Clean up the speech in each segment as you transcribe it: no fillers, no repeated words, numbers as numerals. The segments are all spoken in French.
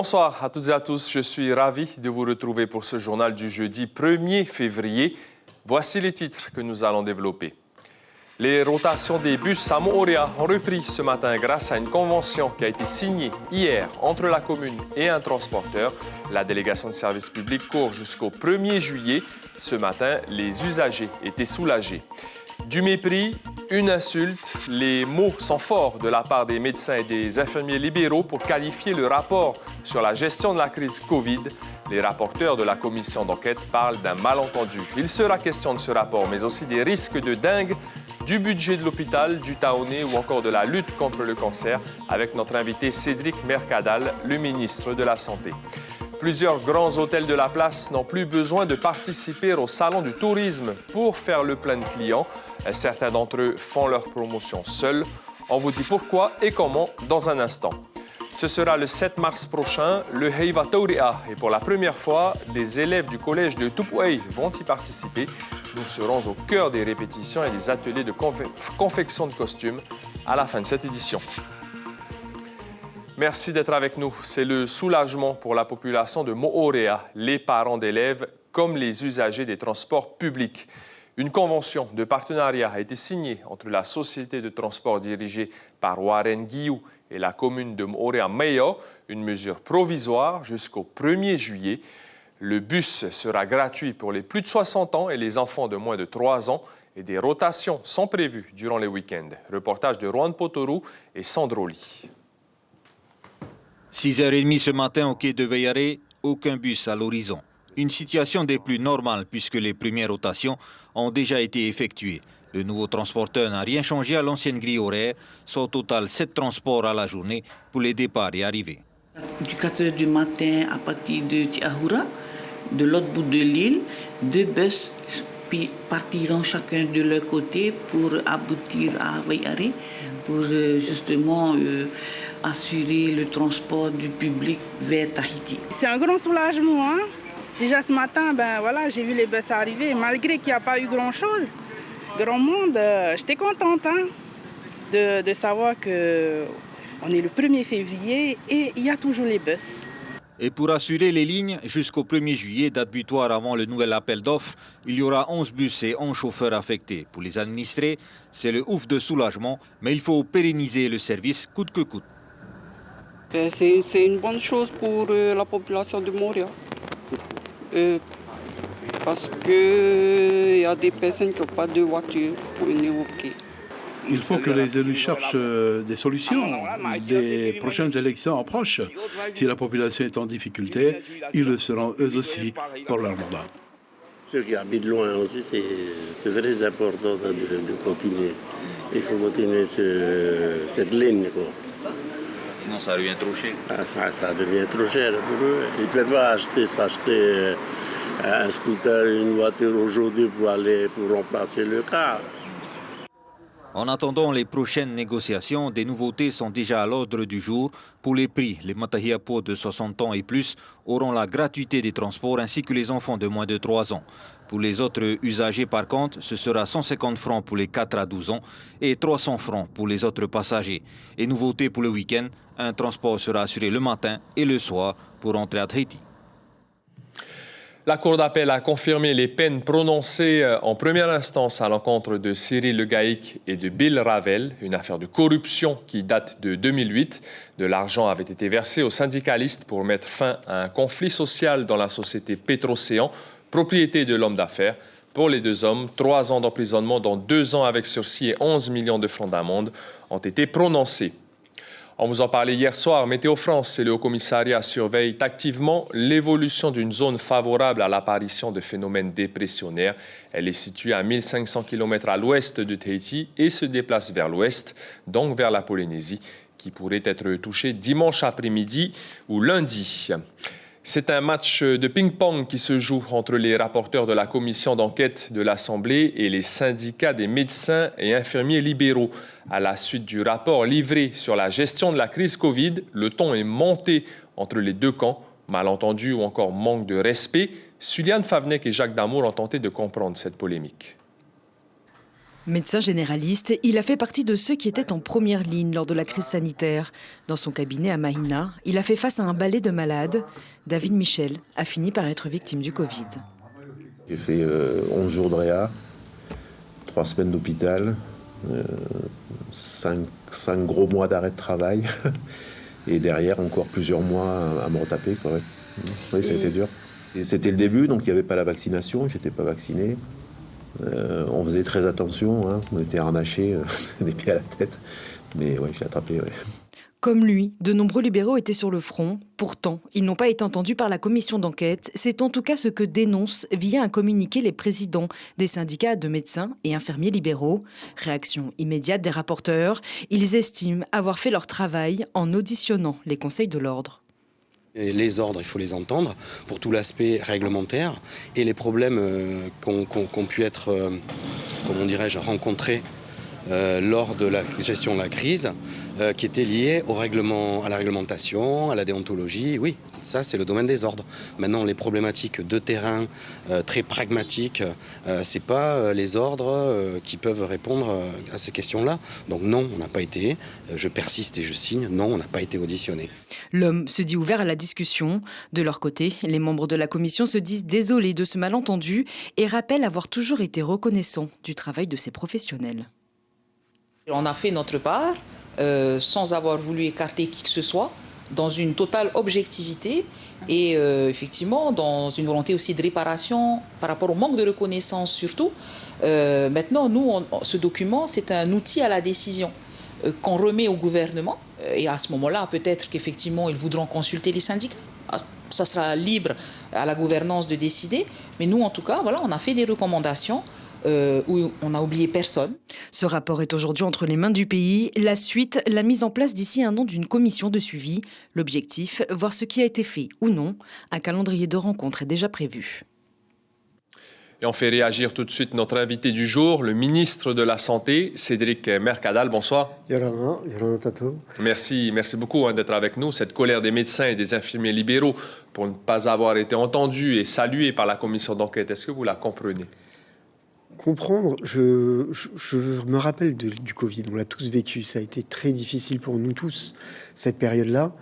Bonsoir à toutes et à tous. Je suis ravi de vous retrouver pour ce journal du jeudi 1er février. Voici les titres que nous allons développer. Les rotations des bus à Moorea ont repris ce matin grâce à une convention qui a été signée hier entre la commune et un transporteur. La délégation de service public court jusqu'au 1er juillet. Ce matin, les usagers étaient soulagés. Du mépris, une insulte, les mots sont forts de la part des médecins et des infirmiers libéraux pour qualifier le rapport sur la gestion de la crise Covid. Les rapporteurs de la commission d'enquête parlent d'un malentendu. Il sera question de ce rapport, mais aussi des risques de dingue, du budget de l'hôpital, du Taoné ou encore de la lutte contre le cancer avec notre invité Cédric Mercadal, le ministre de la Santé. Plusieurs grands hôtels de la place n'ont plus besoin de participer au salon du tourisme pour faire le plein de clients. Certains d'entre eux font leur promotion seuls. On vous dit pourquoi et comment dans un instant. Ce sera le 7 mars prochain, le Heiva Taurea. Et pour la première fois, les élèves du collège de Tupouei vont y participer. Nous serons au cœur des répétitions et des ateliers de confection de costumes à la fin de cette édition. Merci d'être avec nous. C'est le soulagement pour la population de Moorea, les parents d'élèves comme les usagers des transports publics. Une convention de partenariat a été signée entre la société de transport dirigée par Warren Guillou et la commune de Moorea Mayo, une mesure provisoire jusqu'au 1er juillet. Le bus sera gratuit pour les plus de 60 ans et les enfants de moins de 3 ans et des rotations sont prévues durant les week-ends. Reportage de Juan Potorou et Sandroli. 6h30 ce matin au quai de Veyaré, aucun bus à l'horizon. Une situation des plus normales puisque les premières rotations ont déjà été effectuées. Le nouveau transporteur n'a rien changé à l'ancienne grille horaire, soit au total 7 transports à la journée pour les départs et arrivées. Du 4h du matin à partir de Tiahura, de l'autre bout de l'île, 2 bus partiront chacun de leur côté pour aboutir à Veyaré, pour justement assurer le transport du public vers Tahiti. C'est un grand soulagement. Hein? Déjà ce matin, j'ai vu les bus arriver. Malgré qu'il n'y a pas eu grand-chose, grand monde, j'étais contente de savoir qu'on est le 1er février et il y a toujours les bus. Et pour assurer les lignes, jusqu'au 1er juillet, date butoir avant le nouvel appel d'offres, il y aura 11 bus et 11 chauffeurs affectés. Pour les administrés, c'est le ouf de soulagement, mais il faut pérenniser le service coûte que coûte. C'est une bonne chose pour la population de Moorea. Parce qu'il y a des personnes qui n'ont pas de voiture pour venir au quai. Il faut que les élus cherchent des solutions. Les prochaines élections approchent. Si la population est en difficulté, ils le seront eux aussi pour leur mandat. Ceux qui habitent loin aussi, c'est très important de continuer. Il faut continuer cette ligne, quoi. Sinon, ça devient trop cher. Ça devient trop cher pour eux. Ils ne peuvent pas s'acheter un scooter, une voiture aujourd'hui pour remplacer le car. En attendant les prochaines négociations, des nouveautés sont déjà à l'ordre du jour. Pour les prix, les Matahiapo de 60 ans et plus auront la gratuité des transports ainsi que les enfants de moins de 3 ans. Pour les autres usagers, par contre, ce sera 150 francs pour les 4 à 12 ans et 300 francs pour les autres passagers. Et nouveauté pour le week-end, un transport sera assuré le matin et le soir pour rentrer à Tahiti. La Cour d'appel a confirmé les peines prononcées en première instance à l'encontre de Cyril Legaïc et de Bill Ravel, une affaire de corruption qui date de 2008. De l'argent avait été versé aux syndicalistes pour mettre fin à un conflit social dans la société Petrocéan, propriété de l'homme d'affaires. Pour les 2 hommes, 3 ans d'emprisonnement, dont 2 ans avec sursis et 11 millions de francs d'amende ont été prononcés. On vous en parlait hier soir. Météo France et le Haut-Commissariat surveillent activement l'évolution d'une zone favorable à l'apparition de phénomènes dépressionnaires. Elle est située à 1500 km à l'ouest de Tahiti et se déplace vers l'ouest, donc vers la Polynésie, qui pourrait être touchée dimanche après-midi ou lundi. C'est un match de ping-pong qui se joue entre les rapporteurs de la commission d'enquête de l'Assemblée et les syndicats des médecins et infirmiers libéraux. À la suite du rapport livré sur la gestion de la crise Covid, le ton est monté entre les 2 camps. Malentendus ou encore manque de respect, Suliane Favnek et Jacques Damour ont tenté de comprendre cette polémique. Médecin généraliste, il a fait partie de ceux qui étaient en première ligne lors de la crise sanitaire. Dans son cabinet à Mahina, il a fait face à un balai de malades. David Michel a fini par être victime du Covid. J'ai fait 11 jours de réa, 3 semaines d'hôpital, 5 gros mois d'arrêt de travail et derrière encore plusieurs mois à me retaper. Quoi, ouais. Oui, ça a été dur. Et c'était le début, donc il n'y avait pas la vaccination, je n'étais pas vacciné. On faisait très attention, hein. On était harnachés des pieds à la tête, mais ouais, j'ai attrapé. Ouais. Comme lui, de nombreux libéraux étaient sur le front. Pourtant, ils n'ont pas été entendus par la commission d'enquête. C'est en tout cas ce que dénoncent via un communiqué les présidents des syndicats de médecins et infirmiers libéraux. Réaction immédiate des rapporteurs. Ils estiment avoir fait leur travail en auditionnant les conseils de l'ordre. Et les ordres, il faut les entendre pour tout l'aspect réglementaire et les problèmes qu'ont pu être, comment dirais-je, rencontrés lors de la gestion de la crise, qui étaient liés au règlement, à la réglementation, à la déontologie. Oui, ça c'est le domaine des ordres. Maintenant, les problématiques de terrain très pragmatiques, c'est pas les ordres qui peuvent répondre à ces questions-là. Donc non, on n'a pas été, je persiste et je signe, non, on n'a pas été auditionné. L'homme se dit ouvert à la discussion. De leur côté, les membres de la commission se disent désolés de ce malentendu et rappellent avoir toujours été reconnaissants du travail de ces professionnels. On a fait notre part sans avoir voulu écarter qui que ce soit, dans une totale objectivité et effectivement dans une volonté aussi de réparation par rapport au manque de reconnaissance surtout. Maintenant, nous, ce document, c'est un outil à la décision qu'on remet au gouvernement et à ce moment-là, peut-être qu'effectivement, ils voudront consulter les syndicats. Ça sera libre à la gouvernance de décider, mais nous, en tout cas, voilà, on a fait des recommandations où on n'a oublié personne. Ce rapport est aujourd'hui entre les mains du pays. La suite, la mise en place d'ici un an d'une commission de suivi. L'objectif, voir ce qui a été fait ou non. Un calendrier de rencontres est déjà prévu. Et on fait réagir tout de suite notre invité du jour, le ministre de la Santé, Cédric Mercadal. Bonsoir. Merci beaucoup d'être avec nous. Cette colère des médecins et des infirmiers libéraux pour ne pas avoir été entendus et salués par la commission d'enquête, est-ce que vous la comprenez ? Comprendre, je me rappelle du Covid, on l'a tous vécu, ça a été très difficile pour nous tous, cette période-là.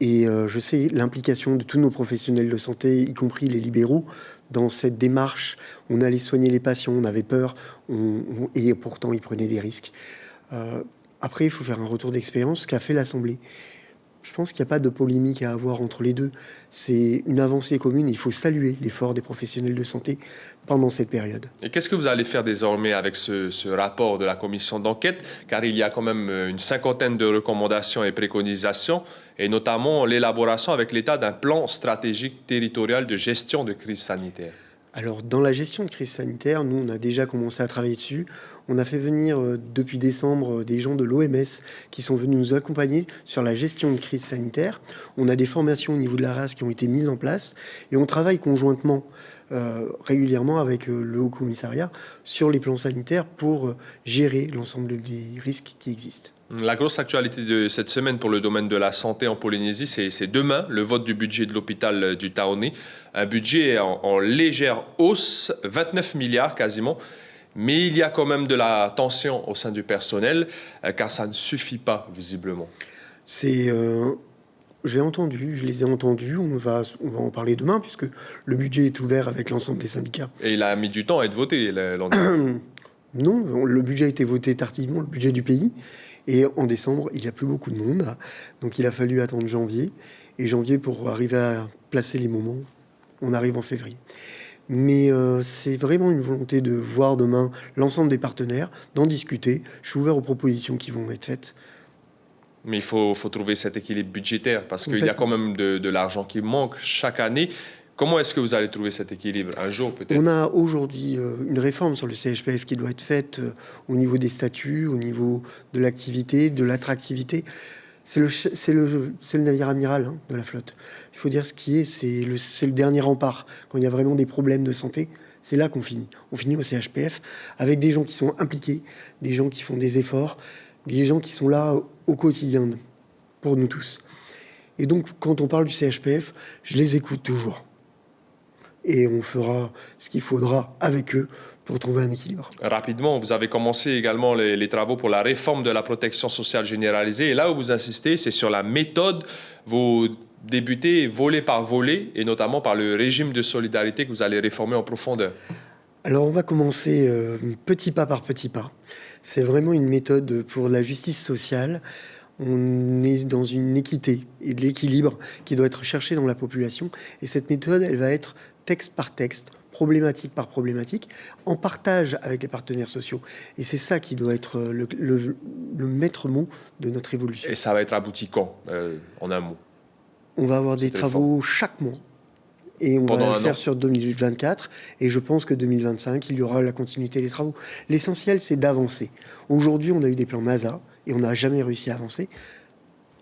Et je sais l'implication de tous nos professionnels de santé, y compris les libéraux, dans cette démarche. On allait soigner les patients, on avait peur, et pourtant ils prenaient des risques. Après, il faut faire un retour d'expérience, ce qu'a fait l'Assemblée. Je pense qu'il n'y a pas de polémique à avoir entre les deux. C'est une avancée commune. Il faut saluer l'effort des professionnels de santé pendant cette période. Et qu'est-ce que vous allez faire désormais avec ce rapport de la commission d'enquête? Car il y a quand même une cinquantaine de recommandations et préconisations, et notamment l'élaboration avec l'État d'un plan stratégique territorial de gestion de crise sanitaire. Alors, dans la gestion de crise sanitaire, nous, on a déjà commencé à travailler dessus. On a fait venir depuis décembre des gens de l'OMS qui sont venus nous accompagner sur la gestion de crise sanitaire. On a des formations au niveau de la RAS qui ont été mises en place et on travaille conjointement régulièrement avec le Haut Commissariat sur les plans sanitaires pour gérer l'ensemble des risques qui existent. La grosse actualité de cette semaine pour le domaine de la santé en Polynésie, c'est demain, le vote du budget de l'hôpital du Taoné. Un budget en légère hausse, 29 milliards quasiment. Mais il y a quand même de la tension au sein du personnel, car ça ne suffit pas, visiblement. Je les ai entendus, on va en parler demain, puisque le budget est ouvert avec l'ensemble des syndicats. Et il a mis du temps à être voté l'an dernier. Non, le budget a été voté tardivement, le budget du pays. Et en décembre, il n'y a plus beaucoup de monde. Donc il a fallu attendre janvier. Et janvier, pour arriver à placer les moments, on arrive en février. Mais c'est vraiment une volonté de voir demain l'ensemble des partenaires, d'en discuter. Je suis ouvert aux propositions qui vont être faites. Mais il faut trouver cet équilibre budgétaire, parce qu'il y a quand même de l'argent qui manque chaque année. Comment est-ce que vous allez trouver cet équilibre? Un jour, peut-être? On a aujourd'hui une réforme sur le CHPF qui doit être faite au niveau des statuts, au niveau de l'activité, de l'attractivité. C'est le navire amiral de la flotte. Il faut dire ce qui est, c'est le dernier rempart. Quand il y a vraiment des problèmes de santé, c'est là qu'on finit. On finit au CHPF avec des gens qui sont impliqués, des gens qui font des efforts, des gens qui sont là au quotidien pour nous tous. Et donc, quand on parle du CHPF, je les écoute toujours. Et on fera ce qu'il faudra avec eux pour trouver un équilibre. Rapidement, vous avez commencé également les travaux pour la réforme de la protection sociale généralisée. Et là où vous insistez, c'est sur la méthode. Vous débutez volet par volet, et notamment par le régime de solidarité que vous allez réformer en profondeur. Alors on va commencer petit pas par petit pas. C'est vraiment une méthode pour la justice sociale. On est dans une équité et de l'équilibre qui doit être cherché dans la population. Et cette méthode, elle va être texte par texte, problématique par problématique, en partage avec les partenaires sociaux. Et c'est ça qui doit être le maître mot de notre évolution. Et ça va être abouti quand, en un mot? On va avoir des travaux chaque mois. Et on va le faire sur 2024. Et je pense que 2025, il y aura la continuité des travaux. L'essentiel, c'est d'avancer. Aujourd'hui, on a eu des plans NASA et on n'a jamais réussi à avancer.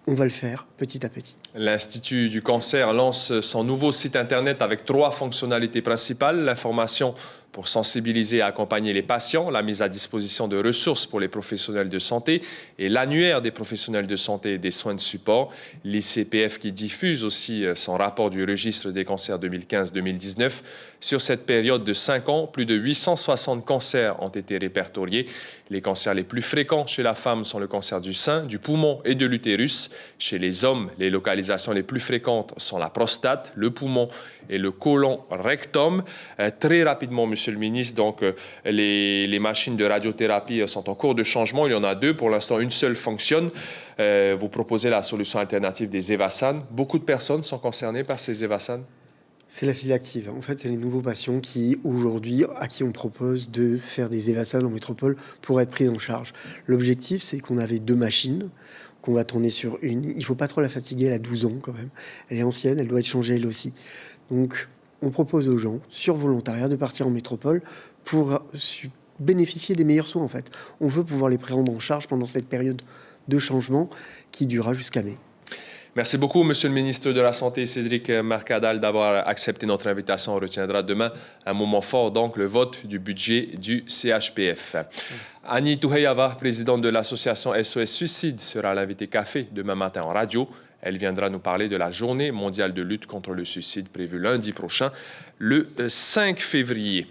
On va le faire petit à petit. L'Institut du cancer lance son nouveau site internet avec 3 fonctionnalités principales. L'information pour sensibiliser et accompagner les patients, la mise à disposition de ressources pour les professionnels de santé et l'annuaire des professionnels de santé et des soins de support. L'ICPF qui diffuse aussi son rapport du registre des cancers 2015-2019. Sur cette période de 5 ans, plus de 860 cancers ont été répertoriés. Les cancers les plus fréquents chez la femme sont le cancer du sein, du poumon et de l'utérus. Chez les hommes, les localisations les plus fréquentes sont la prostate, le poumon et le côlon rectum. Très rapidement, Monsieur le ministre, donc les machines de radiothérapie sont en cours de changement. Il y en a 2. Pour l'instant, une seule fonctionne. Vous proposez la solution alternative des Evassan. Beaucoup de personnes sont concernées par ces Evassan? C'est la file active. En fait, c'est les nouveaux patients qui, aujourd'hui, à qui on propose de faire des Evassan en métropole pour être pris en charge. L'objectif, c'est qu'on avait 2 machines, qu'on va tourner sur une. Il ne faut pas trop la fatiguer, elle a 12 ans quand même. Elle est ancienne, elle doit être changée elle aussi. Donc, on propose aux gens, sur volontariat, de partir en métropole pour bénéficier des meilleurs soins, en fait. On veut pouvoir les prendre en charge pendant cette période de changement qui durera jusqu'à mai. Merci beaucoup, Monsieur le ministre de la Santé, Cédric Mercadal, d'avoir accepté notre invitation. On retiendra demain un moment fort, donc le vote du budget du CHPF. Annie Touheyava, présidente de l'association SOS Suicide, sera l'invitée café demain matin en radio. Elle viendra nous parler de la journée mondiale de lutte contre le suicide prévue lundi prochain, le 5 février.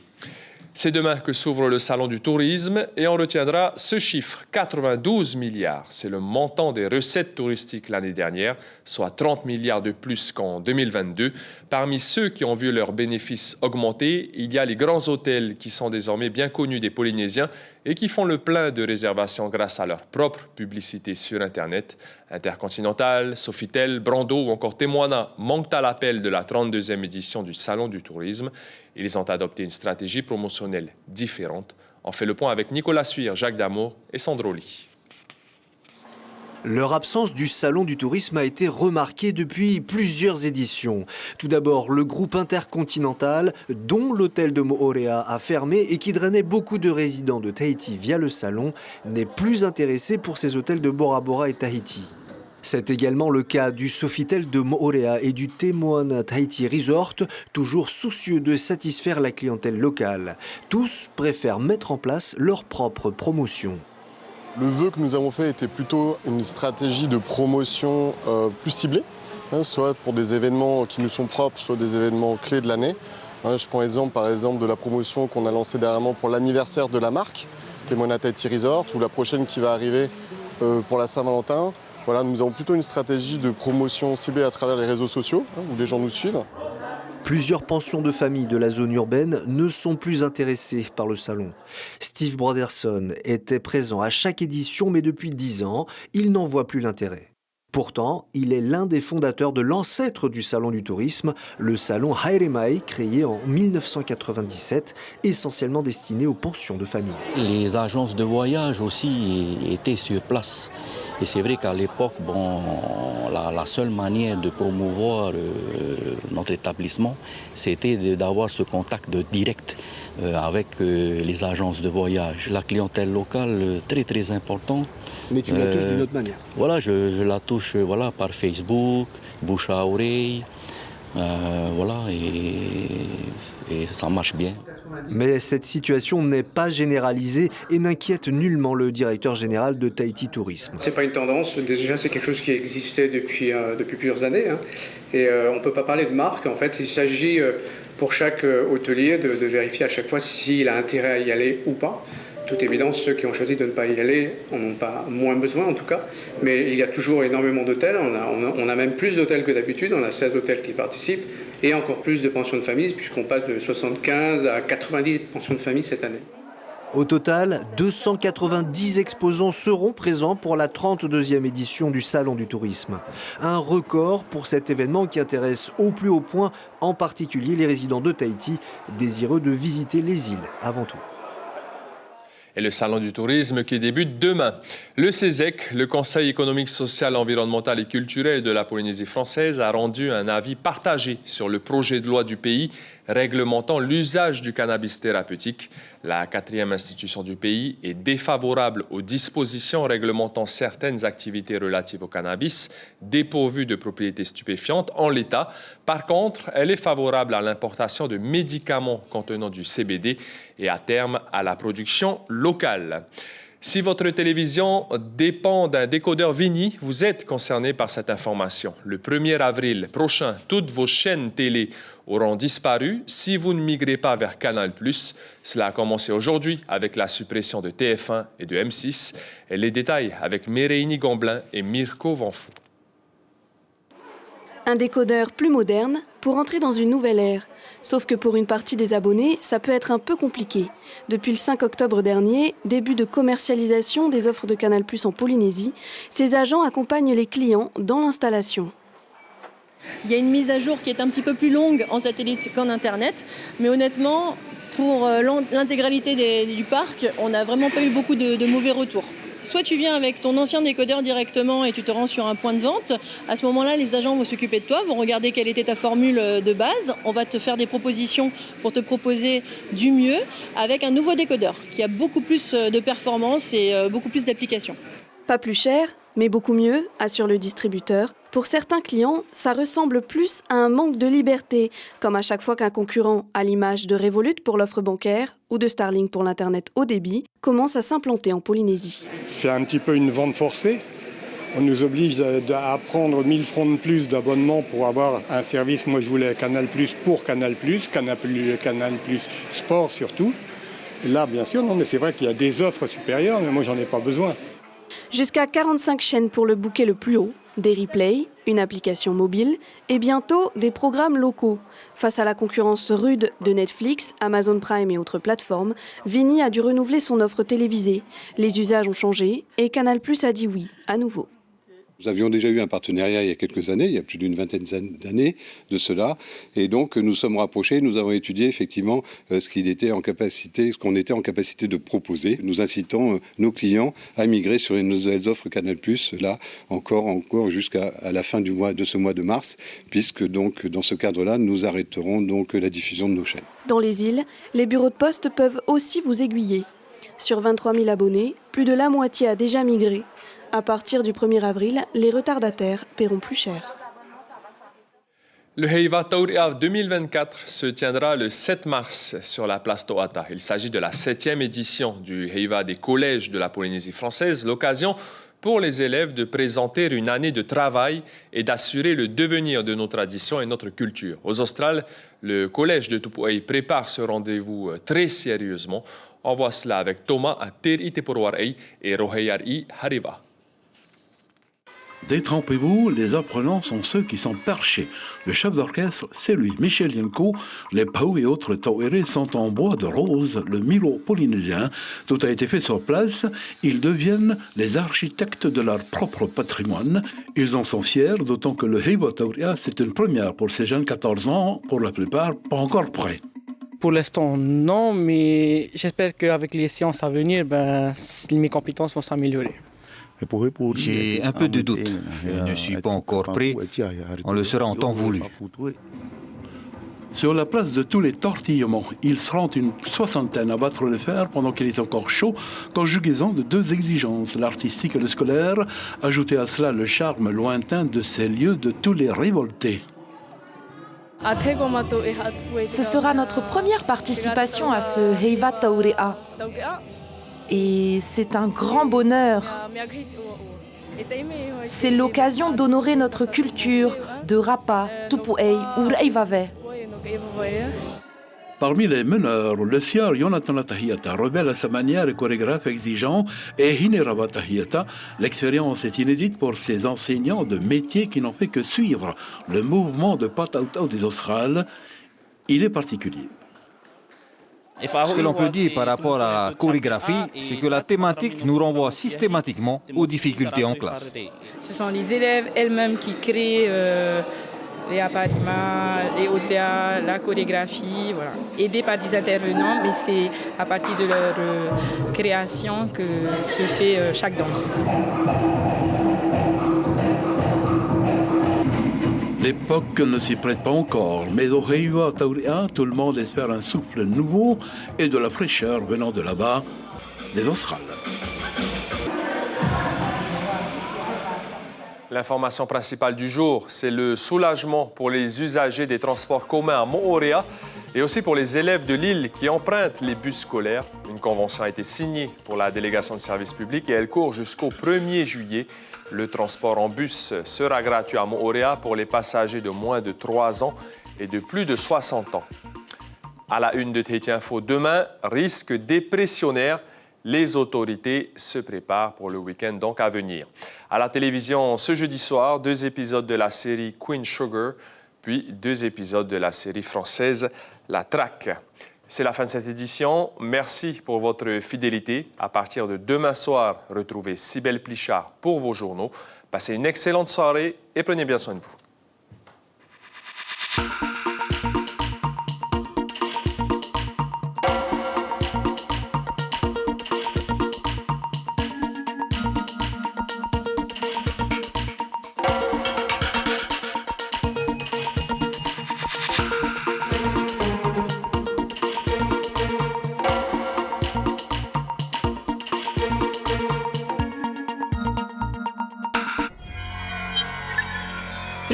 C'est demain que s'ouvre le salon du tourisme et on retiendra ce chiffre, 92 milliards. C'est le montant des recettes touristiques l'année dernière, soit 30 milliards de plus qu'en 2022. Parmi ceux qui ont vu leurs bénéfices augmenter, il y a les grands hôtels qui sont désormais bien connus des Polynésiens et qui font le plein de réservations grâce à leur propre publicité sur Internet. Intercontinental, Sofitel, Brando ou encore Témoana manquent à l'appel de la 32e édition du Salon du tourisme. Ils ont adopté une stratégie promotionnelle différente. On fait le point avec Nicolas Suire, Jacques Damour et Sandro Ly. Leur absence du Salon du tourisme a été remarquée depuis plusieurs éditions. Tout d'abord, le groupe Intercontinental, dont l'hôtel de Moorea a fermé et qui drainait beaucoup de résidents de Tahiti via le salon, n'est plus intéressé pour ses hôtels de Bora Bora et Tahiti. C'est également le cas du Sofitel de Moorea et du Te Moana Tahiti Resort, toujours soucieux de satisfaire la clientèle locale. Tous préfèrent mettre en place leur propre promotion. Le vœu que nous avons fait était plutôt une stratégie de promotion plus ciblée, soit pour des événements qui nous sont propres, soit des événements clés de l'année. Je prends l'exemple par exemple de la promotion qu'on a lancée dernièrement pour l'anniversaire de la marque, Te Moana Tahiti Resort, ou la prochaine qui va arriver pour la Saint-Valentin. Voilà, nous avons plutôt une stratégie de promotion ciblée à travers les réseaux sociaux, où les gens nous suivent. Plusieurs pensions de famille de la zone urbaine ne sont plus intéressées par le salon. Steve Broderson était présent à chaque édition, mais depuis 10 ans, il n'en voit plus l'intérêt. Pourtant, il est l'un des fondateurs de l'ancêtre du Salon du tourisme, le salon Haeremai, créé en 1997, essentiellement destiné aux pensions de famille. Les agences de voyage aussi étaient sur place. Et c'est vrai qu'à l'époque, la seule manière de promouvoir notre établissement, c'était d'avoir ce contact direct avec les agences de voyage. La clientèle locale, très très importante. Mais tu la touches d'une autre manière. Voilà, je la touche par Facebook, bouche à oreille. Voilà, et ça marche bien. Mais cette situation n'est pas généralisée et n'inquiète nullement le directeur général de Tahiti Tourisme. C'est pas une tendance, déjà c'est quelque chose qui existait depuis plusieurs années. Hein. Et on ne peut pas parler de marque, en fait il s'agit pour chaque hôtelier de vérifier à chaque fois s'il a intérêt à y aller ou pas. Toute évidence, ceux qui ont choisi de ne pas y aller en ont pas moins besoin en tout cas. Mais il y a toujours énormément d'hôtels, on a même plus d'hôtels que d'habitude, on a 16 hôtels qui participent et encore plus de pensions de famille puisqu'on passe de 75 à 90 pensions de famille cette année. Au total, 290 exposants seront présents pour la 32e édition du Salon du Tourisme. Un record pour cet événement qui intéresse au plus haut point, en particulier les résidents de Tahiti, désireux de visiter les îles avant tout. Et le Salon du tourisme qui débute demain. Le CESEC, le Conseil économique, social, environnemental et culturel de la Polynésie française, a rendu un avis partagé sur le projet de loi du pays réglementant l'usage du cannabis thérapeutique. La 4e institution du pays est défavorable aux dispositions réglementant certaines activités relatives au cannabis dépourvues de propriétés stupéfiantes en l'état. Par contre, elle est favorable à l'importation de médicaments contenant du CBD et à terme à la production locale. Si votre télévision dépend d'un décodeur Vini, vous êtes concerné par cette information. Le 1er avril prochain, toutes vos chaînes télé auront disparu si vous ne migrez pas vers Canal+. Cela a commencé aujourd'hui avec la suppression de TF1 et de M6. Et les détails avec Méréini Gomblin et Mirko Vanfou. Un décodeur plus moderne pour entrer dans une nouvelle ère. Sauf que pour une partie des abonnés, ça peut être un peu compliqué. Depuis le 5 octobre dernier, début de commercialisation des offres de Canal+ en Polynésie, ces agents accompagnent les clients dans l'installation. Il y a une mise à jour qui est un petit peu plus longue en satellite qu'en Internet, mais honnêtement, pour l'intégralité du parc, on n'a vraiment pas eu beaucoup de mauvais retours. Soit tu viens avec ton ancien décodeur directement et tu te rends sur un point de vente. À ce moment-là, les agents vont s'occuper de toi, vont regarder quelle était ta formule de base. On va te faire des propositions pour te proposer du mieux avec un nouveau décodeur qui a beaucoup plus de performance et beaucoup plus d'applications. Pas plus cher, mais beaucoup mieux, assure le distributeur. Pour certains clients, ça ressemble plus à un manque de liberté, comme à chaque fois qu'un concurrent, à l'image de Revolut pour l'offre bancaire ou de Starlink pour l'Internet haut débit, commence à s'implanter en Polynésie. C'est un petit peu une vente forcée. On nous oblige à prendre 1000 francs de plus d'abonnement pour avoir un service. Moi, je voulais Canal+ pour Canal+, Canal+ Sport surtout. Et là, bien sûr, non, mais c'est vrai qu'il y a des offres supérieures, mais moi, j'en ai pas besoin. Jusqu'à 45 chaînes pour le bouquet le plus haut, des replays, une application mobile et bientôt des programmes locaux. Face à la concurrence rude de Netflix, Amazon Prime et autres plateformes, Vini a dû renouveler son offre télévisée. Les usages ont changé et Canal+ a dit oui, à nouveau. Nous avions déjà eu un partenariat il y a quelques années, il y a plus d'une vingtaine d'années de cela. Et donc nous sommes rapprochés, nous avons étudié effectivement ce qu'on était en capacité de proposer. Nous incitons nos clients à migrer sur les nouvelles offres Canal+, là encore jusqu'à la fin de ce mois de mars, puisque donc dans ce cadre-là, nous arrêterons donc la diffusion de nos chaînes. Dans les îles, les bureaux de poste peuvent aussi vous aiguiller. Sur 23 000 abonnés, plus de la moitié a déjà migré. À partir du 1er avril, les retardataires paieront plus cher. Le Heiva Tauria 2024 se tiendra le 7 mars sur la place Toata. Il s'agit de la 7e édition du Heiva des collèges de la Polynésie française, l'occasion pour les élèves de présenter une année de travail et d'assurer le devenir de nos traditions et notre culture. Aux Australes, le collège de Tupuai prépare ce rendez-vous très sérieusement. On voit cela avec Thomas Ter-Iteporwarei et Roheyari Hariva. Détrompez-vous, les apprenants sont ceux qui sont perchés. Le chef d'orchestre, c'est lui, Michel Yenko. Les pau et autres tauérés sont en bois de rose, le miro polynésien. Tout a été fait sur place. Ils deviennent les architectes de leur propre patrimoine. Ils en sont fiers, d'autant que le Heiva Tauria, c'est une première pour ces jeunes 14 ans, pour la plupart pas encore prêts. Pour l'instant, non, mais j'espère qu'avec les séances à venir, mes compétences vont s'améliorer. J'ai un peu de doute. Je ne suis pas encore prêt. On le sera en temps voulu. Sur la place de tous les tortillements, ils seront une soixantaine à battre le fer pendant qu'il est encore chaud, conjugaison de deux exigences, l'artistique et le scolaire, ajoutez à cela le charme lointain de ces lieux de tous les révoltés. Ce sera notre première participation à ce Heiva Taurea. Et c'est un grand bonheur. C'est l'occasion d'honorer notre culture de Rapa, Tupuei ou Reivave. Parmi les meneurs, le sieur Jonathan Tahiata, rebelle à sa manière et chorégraphe exigeant, et Hinerava Tahiata, l'expérience est inédite pour ces enseignants de métier qui n'ont fait que suivre le mouvement de Patautau des Australes. Il est particulier. Ce que l'on peut dire par rapport à la chorégraphie, c'est que la thématique nous renvoie systématiquement aux difficultés en classe. Ce sont les élèves elles-mêmes qui créent les apparima, les OTA, la chorégraphie, voilà. Aidés par des intervenants, mais c'est à partir de leur création que se fait chaque danse. L'époque ne s'y prête pas encore, mais au Heiva Taurea, tout le monde espère un souffle nouveau et de la fraîcheur venant de là-bas, des Australes. L'information principale du jour, c'est le soulagement pour les usagers des transports communs à Moorea et aussi pour les élèves de l'île qui empruntent les bus scolaires. Une convention a été signée pour la délégation de service public et elle court jusqu'au 1er juillet. Le transport en bus sera gratuit à Moorea pour les passagers de moins de 3 ans et de plus de 60 ans. À la une de Tahiti Info, demain, risque dépressionnaire. Les autorités se préparent pour le week-end donc à venir. À la télévision, ce jeudi soir, 2 épisodes de la série Queen Sugar, puis 2 épisodes de la série française La Traque. C'est la fin de cette édition. Merci pour votre fidélité. À partir de demain soir, retrouvez Cybèle Plichard pour vos journaux. Passez une excellente soirée et prenez bien soin de vous.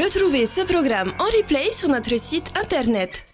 Retrouvez ce programme en replay sur notre site internet.